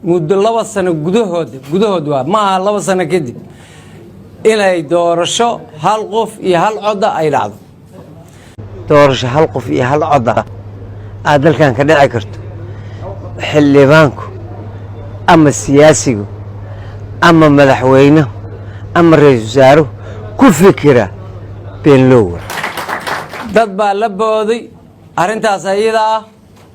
muddo 2 sano gudahood waa ma 2 sano kadib inay doorasho hal qof iyo hal cod ay dhacdo doorasho hal qof iyo hal cod ah dalkan ka dhici karto xildhibaanku ama siyaasigu ama madaxweynaha ama ra'iisul wasaaruhu ku fikira been loo dad baa la booday arintaas ayada ah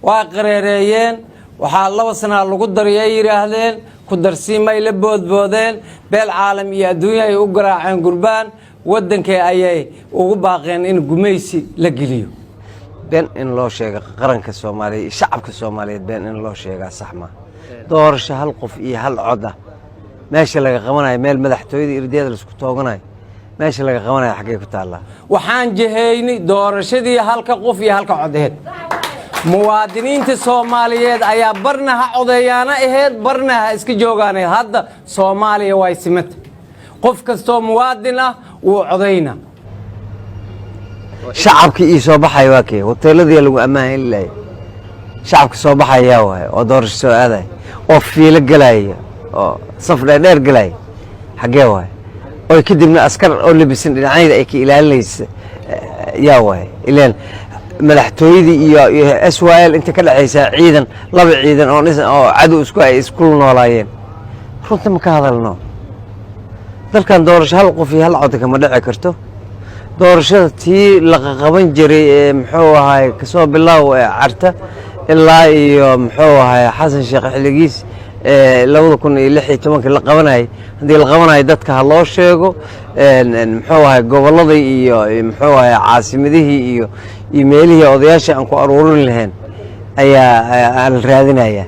waa qareereeyeen waxaa 2 sano lagu dariyay yiraahdeen ku darsiimay la boodboodeen beel caalam iyo adduunyo ay u garaaceen gurbaan wadankay ayay ugu baaqeen in gumaysi la geliyo been in loo sheego qaranka Soomaaliyeed shacabka Soomaaliyeed been in loo sheego sax ma doorasho hal qof iyo hal cod ah meesha laga qabanayo meel madaxtooyada irdeeda la isku tooganayo meesha laga qabanayo xagee ku taala waxaan jihaynay doorashadii halka qof iyo halka codeed muwaadiniinta Soomaaliyeed ayaa barna ha codeeyana aheed barna ha iska joogaanay hadda Soomaaliya way simad qof kasto muwaadin ah uu codeyna shacabka ii soo baxay waa kee hoteeladii lagu ammaan ilaa shacabka soo baxaya waa oo doorasho soo aaday oo fiilo galay oo saf dheer galay xagee waa oo kadibna askar oo labisan dhinacayda ay ka ilaalinaysa yaa waa ilaan madaxtooyadii iyo SYL inta ka dhaxaysa ciidan laba ciidan oo cadu isku noolaayeen runta ma ka hadalno dalkan doorasho hal qof iyo hal cod kama dhici karto doorashada tii la qaban jiray muxuu ahaay ka soo bilaaw carta ilaa iyo muxuu ahaay xasan sheekh xiligiis 2016 la qabanay hadii la qabanay dadka ha loo sheego muxuu ahaay gobolada iyo muxuu ahaay caasimadihii iyo meelihii odayaasha aan ku aruurin lahayn ayaa aan raadinaya